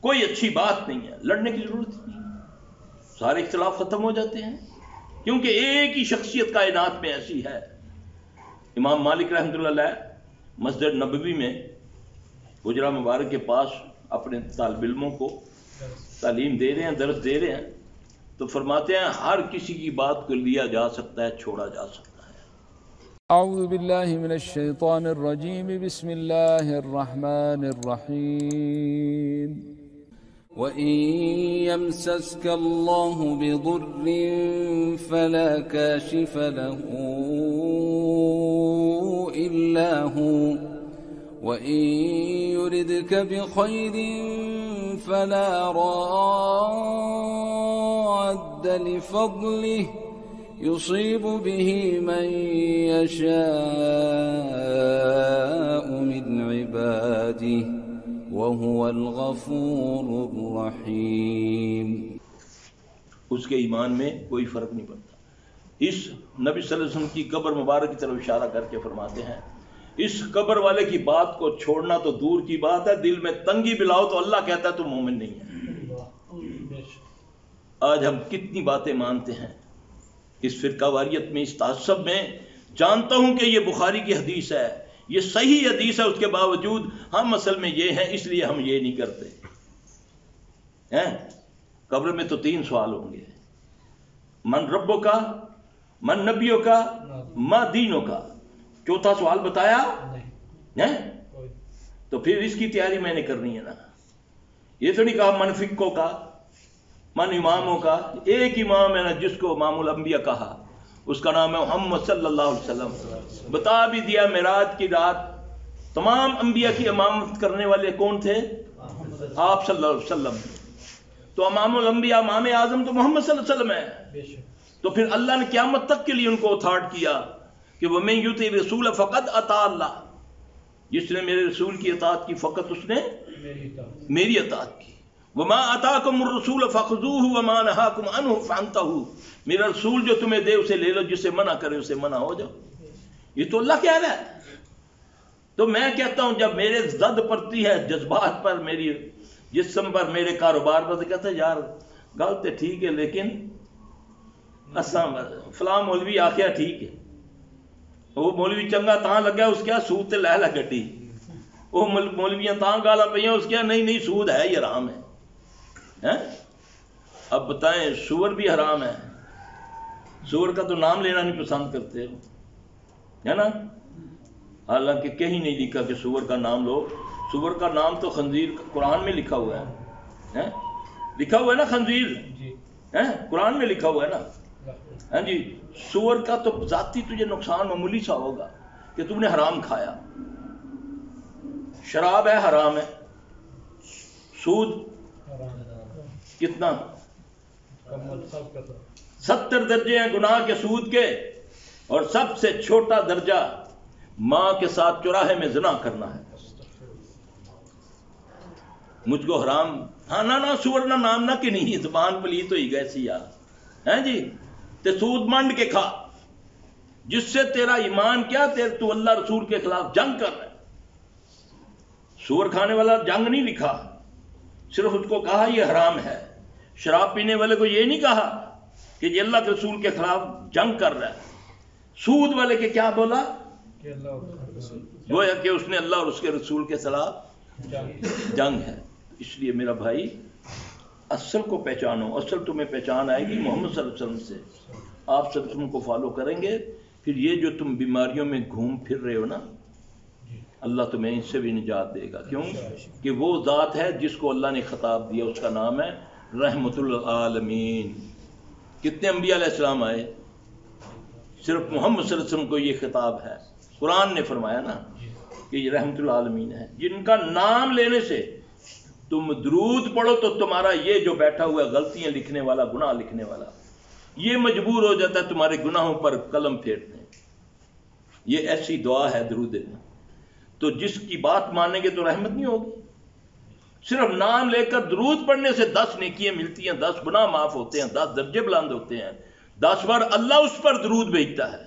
کوئی اچھی بات نہیں ہے، لڑنے کی ضرورت نہیں ہے، سارے اختلاف ختم ہو جاتے ہیں، کیونکہ ایک ہی شخصیت کائنات میں ایسی ہے۔ امام مالک رحمۃ اللہ علیہ مسجد نبوی میں حجرہ مبارک کے پاس اپنے طالب علموں کو تعلیم دے رہے ہیں، درس دے رہے ہیں، تو فرماتے ہیں ہر کسی کی بات کو لیا جا سکتا ہے، چھوڑا جا سکتا ہے۔ اعوذ باللہ من الشیطان الرجیم، بسم اللہ الرحمن الرحیم۔ وَإِن يَمْسَسْكَ اللَّهُ بِضُرٍّ فَلَا كَاشِفَ لَهُ إِلَّا هُوَ وَإِن يُرِدْكَ بِخَيْرٍ فَلَا رَادَّ لِفَضْلِهِ يُصِيبُ بِهِ مَن يَشَاءُ مِنْ عِبَادِهِ وَهُوَ الْغَفُورُ الرَّحِيمُ۔ اس کے ایمان میں کوئی فرق نہیں پڑتا۔ اس نبی صلی اللہ علیہ وسلم کی قبر مبارک کی طرف اشارہ کر کے فرماتے ہیں اس قبر والے کی بات کو چھوڑنا تو دور کی بات ہے، دل میں تنگی بھی لاؤ تو اللہ کہتا ہے تو مومن نہیں ہے۔ آج ہم کتنی باتیں مانتے ہیں اس فرقہ واریت میں، اس تعصب میں، جانتا ہوں کہ یہ بخاری کی حدیث ہے، یہ صحیح حدیث ہے، اس کے باوجود ہم اصل میں یہ ہیں، اس لیے ہم یہ نہیں کرتے ہیں۔ قبر میں تو 3 سوال ہوں گے، من ربوں کا، من نبیوں کا، ما دینوں کا۔ چوتھا سوال بتایا نہیں، تو پھر اس کی تیاری میں نے کرنی ہے نا۔ یہ تو نہیں کہا من فقوں کا، من اماموں کا۔ ایک امام ہے نا جس کو امام الانبیاء کہا، اس کا نام ہے محمد صلی اللہ علیہ وسلم۔ بتا بھی دیا معراج کی رات تمام انبیاء کی امامت کرنے والے کون تھے؟ آپ صلی اللہ علیہ وسلم۔ تو امام الانبیاء، امام اعظم تو محمد صلی اللہ علیہ وسلم ہے۔ تو پھر اللہ نے قیامت تک کے لیے ان کو اتھارٹ کیا کہ وَمَن يُطِعِ الرَّسُولَ فَقَدْ أَطَاعَ اللَّهَ، جس نے میرے رسول کی اطاعت کی فقط اس نے میری اطاعت کی۔ وَمَا أَتَاكُمُ الرَّسُولُ فَخُذُوهُ وَمَا نَهَاكُمْ عَنْهُ فَانْتَهُوا، میرا رسول جو تمہیں دے اسے لے لو، جسے منع کرے اسے منع ہو جاؤ۔ یہ تو اللہ کہہ رہا ہے۔ تو میں کہتا ہوں جب میرے زد پڑتی ہے جذبات پر، میری جسم پر، میرے کاروبار پر، تو کہتا ہے یار گل تو ٹھیک ہے لیکن فلاں مولوی آخیا ٹھیک ہے، وہ مولوی چنگا تاں لگا، اس کیا سود تے لے گڈی، وہ مولویاں تاں گالاں پہ اس کیا نہیں سود ہے ہی حرام ہے۔ اب بتائیں سور بھی حرام ہے، سور کا تو نام لینا نہیں پسند کرتے ہے نا، حالانکہ کہیں نہیں لکھا کہ سور کا نام لو۔ سور کا نام تو خنزیر قرآن میں لکھا ہوا ہے، لکھا ہوا ہے نا، خنزیر قرآن میں لکھا ہوا ہے نا۔ ہاں جی، سور کا تو ذاتی تجھے نقصان معمولی سا ہوگا کہ تم نے حرام کھایا۔ شراب ہے حرام ہے، سود کتنا 70 درجے ہیں گناہ کے سود کے، اور سب سے چھوٹا درجہ ماں کے ساتھ چوراہے میں زنا کرنا ہے۔ مجھ کو حرام، ہاں نہ سور نہ نام نہ کہ نہیں، زبان پلیت ہوئی گئے سی یار، ہیں جی، تے سود منڈ کے کھا، جس سے تیرا ایمان کیا، تو اللہ رسول کے خلاف جنگ کر رہا ہے۔ سور کھانے والا جنگ نہیں لکھا، صرف اس کو کہا یہ حرام ہے۔ شراب پینے والے کو یہ نہیں کہا کہ یہ اللہ کے رسول کے خلاف جنگ کر رہا ہے۔ سود والے کے کیا بولا؟ گویا کہ اس نے اللہ اور اس کے رسول کے خلاف جنگ ہے۔ اس لیے میرا بھائی اصل کو پہچانو، اصل تمہیں پہچان آئے گی محمد صلی اللہ علیہ وسلم سے۔ آپ صلی اللہ علیہ وسلم کو فالو کریں گے، پھر یہ جو تم بیماریوں میں گھوم پھر رہے ہو نا، اللہ تمہیں ان سے بھی نجات دے گا۔ کیوں کہ وہ ذات ہے جس کو اللہ نے خطاب دیا، اس کا نام ہے رحمت للعالمین۔ کتنے انبیاء علیہ السلام آئے؟ صرف محمد صلی اللہ علیہ وسلم کو یہ خطاب ہے۔ قرآن نے فرمایا نا کہ یہ رحمت للعالمین ہے، جن کا نام لینے سے تم درود پڑھو تو تمہارا یہ جو بیٹھا ہوا ہے غلطیاں لکھنے والا، گناہ لکھنے والا، یہ مجبور ہو جاتا ہے تمہارے گناہوں پر قلم پھیرنے۔ یہ ایسی دعا ہے درود میں، تو جس کی بات مانیں گے تو رحمت نہیں ہوگی۔ صرف نام لے کر درود پڑھنے سے 10 نیکیاں ملتی ہیں، 10 گناہ معاف ہوتے ہیں، 10 درجے بلند ہوتے ہیں، 10 بار اللہ اس پر درود بھیجتا ہے۔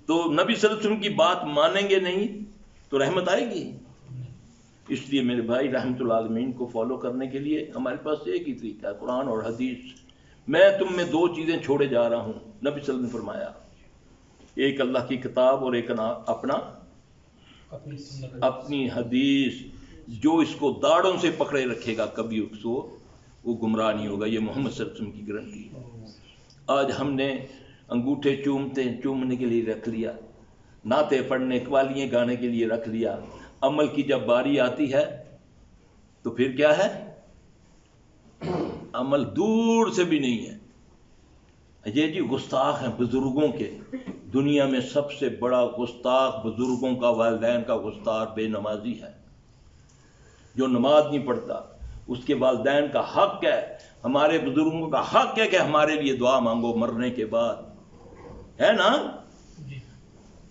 تو نبی صلی اللہ علیہ وسلم کی بات مانیں گے نہیں تو رحمت آئے گی؟ اس لیے میرے بھائی رحمت اللہ عالمین کو فالو کرنے کے لیے ہمارے پاس ایک ہی طریقہ ہے، قرآن اور حدیث۔ میں تم میں دو چیزیں چھوڑے جا رہا ہوں، نبی صلی اللہ علیہ وسلم نے فرمایا، ایک اللہ کی کتاب اور ایک اپنی حدیث۔ جو اس کو داڑھوں سے پکڑے رکھے گا کبھی اس کو وہ گمراہ نہیں ہوگا، یہ محمد صلی اللہ علیہ وسلم کی گارنٹی ہے۔ آج ہم نے انگوٹھے چومنے کے لیے رکھ لیا، نعتیں پڑھنے قوالیاں گانے کے لیے رکھ لیا، عمل کی جب باری آتی ہے تو پھر کیا ہے؟ عمل دور سے بھی نہیں ہے۔ یہ جی گستاخ ہیں بزرگوں کے، دنیا میں سب سے بڑا گستاخ بزرگوں کا، والدین کا گستاخ بے نمازی ہے۔ جو نماز نہیں پڑھتا اس کے والدین کا حق ہے، ہمارے بزرگوں کا حق ہے کہ ہمارے لیے دعا مانگو مرنے کے بعد، ہے نا؟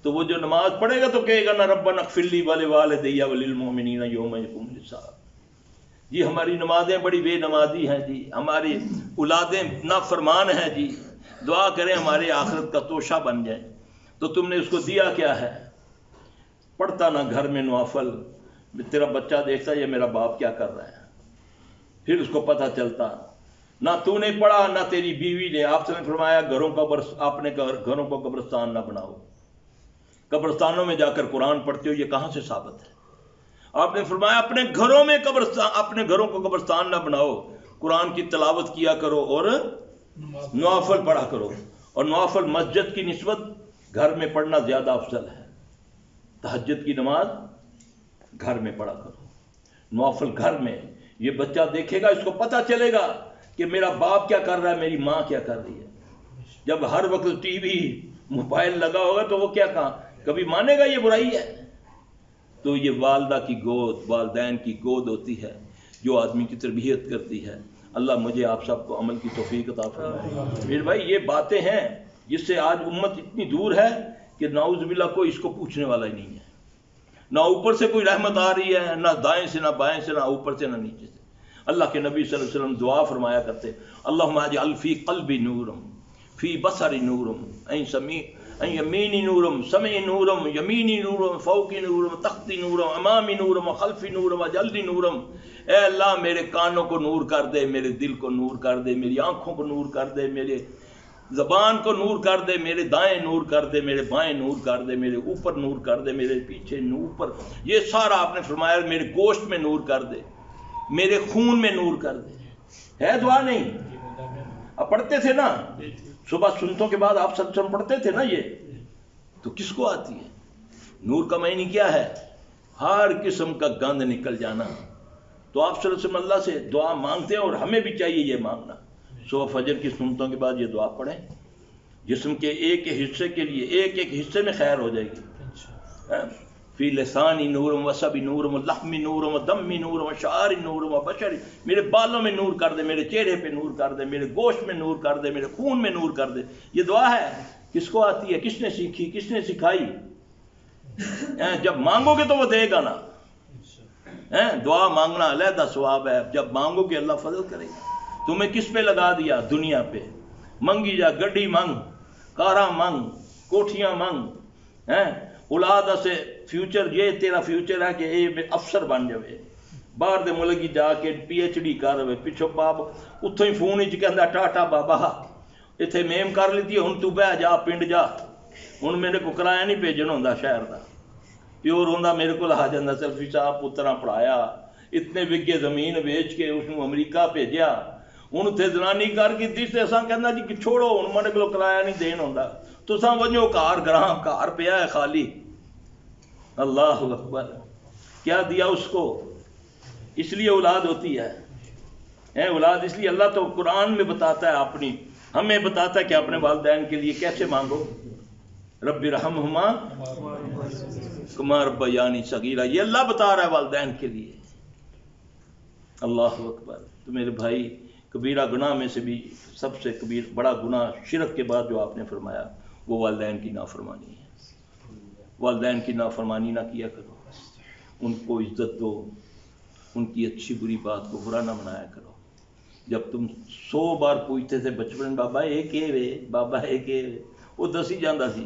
تو وہ جو نماز پڑھے گا تو کہے گا نا ربنا اغفر لی ولوالدی وللمؤمنین یوم یقوم الحساب۔ جی ہماری نمازیں بڑی بے نمازی ہیں جی، ہماری اولادیں نافرمان ہیں جی، دعا کریں ہمارے آخرت کا توشہ بن جائیں۔ تو تم نے اس کو دیا کیا ہے؟ پڑھتا نہ گھر میں نوافل، تیرا بچہ دیکھتا یہ میرا باپ کیا کر رہا ہے، پھر اس کو پتہ چلتا نہ تو نے پڑھا نہ تیری بیوی نے۔ آپ سے نے فرمایا اپنے گھروں کو قبرستان نہ بناؤ، قبرستانوں میں جا کر قرآن پڑھتے ہو، یہ کہاں سے ثابت ہے؟ آپ نے فرمایا اپنے گھروں کو قبرستان نہ بناؤ، قرآن کی تلاوت کیا کرو اور نوافل پڑھا کرو، اور نوافل مسجد کی نسبت گھر میں پڑھنا زیادہ افضل ہے۔ تہجد کی نماز گھر میں پڑھا کرو، نوافل گھر میں۔ یہ بچہ دیکھے گا، اس کو پتہ چلے گا کہ میرا باپ کیا کر رہا ہے، میری ماں کیا کر رہی ہے۔ جب ہر وقت ٹی وی موبائل لگا ہوگا تو وہ کیا کبھی مانے گا یہ برائی ہے؟ تو یہ والدہ کی گود، والدین کی گود ہوتی ہے جو آدمی کی تربیت کرتی ہے۔ اللہ مجھے آپ سب کو عمل کی توفیق عطا فرمائے۔ میرے بھائی یہ باتیں ہیں جس سے آج امت اتنی دور ہے کہ نعوذ باللہ کوئی اس کو پوچھنے والا ہی نہیں ہے، نہ اوپر سے کوئی رحمت آ رہی ہے، نہ دائیں سے نہ بائیں سے، نہ اوپر سے نہ نیچے سے۔ اللہ کے نبی صلی اللہ علیہ وسلم دعا فرمایا کرتے، اللہم اجعل فی قلبی نورم، فی بصری نورم، این یمینی نورم، سمعی نورم، یمینی نورم، فوقی نورم، تختی نورم، امامی نورم، خلفی نورم، جلدی نورم۔ اے اللہ میرے کانوں کو نور کر دے، میرے دل کو نور کر دے، میری آنکھوں کو نور کر دے، میرے زبان کو نور کر دے، میرے دائیں نور کر دے، میرے بائیں نور کر دے، میرے اوپر نور کر دے، میرے پیچھے اوپر، یہ سارا آپ نے فرمایا میرے گوشت میں نور کر دے، میرے خون میں نور کر دے۔ ہے دعا نہیں؟ اب پڑھتے تھے نا صبح سنتوں کے بعد، آپ سب پڑھتے تھے نا یہ، تو کس کو آتی ہے؟ نور کا معنی کیا ہے؟ ہر قسم کا گند نکل جانا۔ تو آپ صلی اللہ علیہ وسلم اللہ سے دعا مانگتے ہیں، اور ہمیں بھی چاہیے یہ مانگنا۔ صبح فجر کی سنتوں کے بعد یہ دعا پڑھیں، جسم کے ایک حصے کے لیے، ایک حصے میں خیر ہو جائے گی۔ فی لسانی نورم وسبی نورم لحمی نورم دمی نورم شعری نورم بشری، میرے بالوں میں نور کر دے، میرے چہرے پہ نور کر دے، میرے گوشت میں نور کر دے، میرے خون میں نور کر دے۔ یہ دعا ہے، کس کو آتی ہے؟ کس نے سیکھی؟ کس نے سکھائی؟ جب مانگو گے تو وہ دے گا نا۔ دعا مانگنا علیحدہ ثواب ہے، جب مانگو گے اللہ فضل کرے گا۔ تمہیں کس پہ لگا دیا؟ دنیا پہ منگی جا، گڈی منگ، کاراں منگ، کوٹھیاں منگ، اولاد سے فیوچر، یہ تیرا فیوچر ہے کہ اے افسر بن جاوے، باہر دے ملک جا کے پی ایچ ڈی کر ہوئے، پچھو باپ اتوں ہی فون ہی کہندا ٹاٹا بابا اتنے میم کر لیتی ہے، ہن تو بہ جا پنڈ جا، ہن میرے کو کرایہ نہیں بھیجنا ہوندا شہر دا، پیور ہوندا میرے کو آ جاندہ، سیلفی صاحب پتراں پڑھایا، اتنے وگے زمین بیچ کے اس کو امریکہ بھیجیا، ہن اتنے زنانی کر کی تے اساں کہندا جی کہ چھوڑو ہن میرے کو کرایہ نہیں دین ہوندا، تساں ونجو گھر گراں گھر پیا ہے خالی۔ اللہ اکبر، کیا دیا اس کو؟ اس لیے اولاد ہوتی ہے، اولاد اس لیے اللہ تو قرآن میں بتاتا ہے، اپنی ہمیں بتاتا ہے کہ اپنے والدین کے لیے کیسے مانگو، رب ارحمہما کما ربیانی صغیرا، یہ اللہ بتا رہا ہے والدین کے لیے۔ اللہ اکبر۔ تو میرے بھائی، کبیرہ گناہ میں سے بھی سب سے بڑا گناہ شرک کے بعد جو آپ نے فرمایا وہ والدین کی نافرمانی ہے۔ والدین کی نافرمانی نہ کیا کرو، ان کو عزت دو، ان کی اچھی بری بات کو برا نہ منایا کرو۔ جب تم 100 بار پوچھتے تھے بچپن، بابا اے کہ وے، بابا اے کہ وے، وہ دسی جاندہ سی،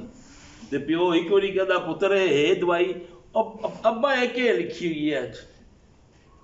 تے پیو ایک واری کہدا پتر اے دوائی، ابا اے کہ لکھی ہوئی ہے،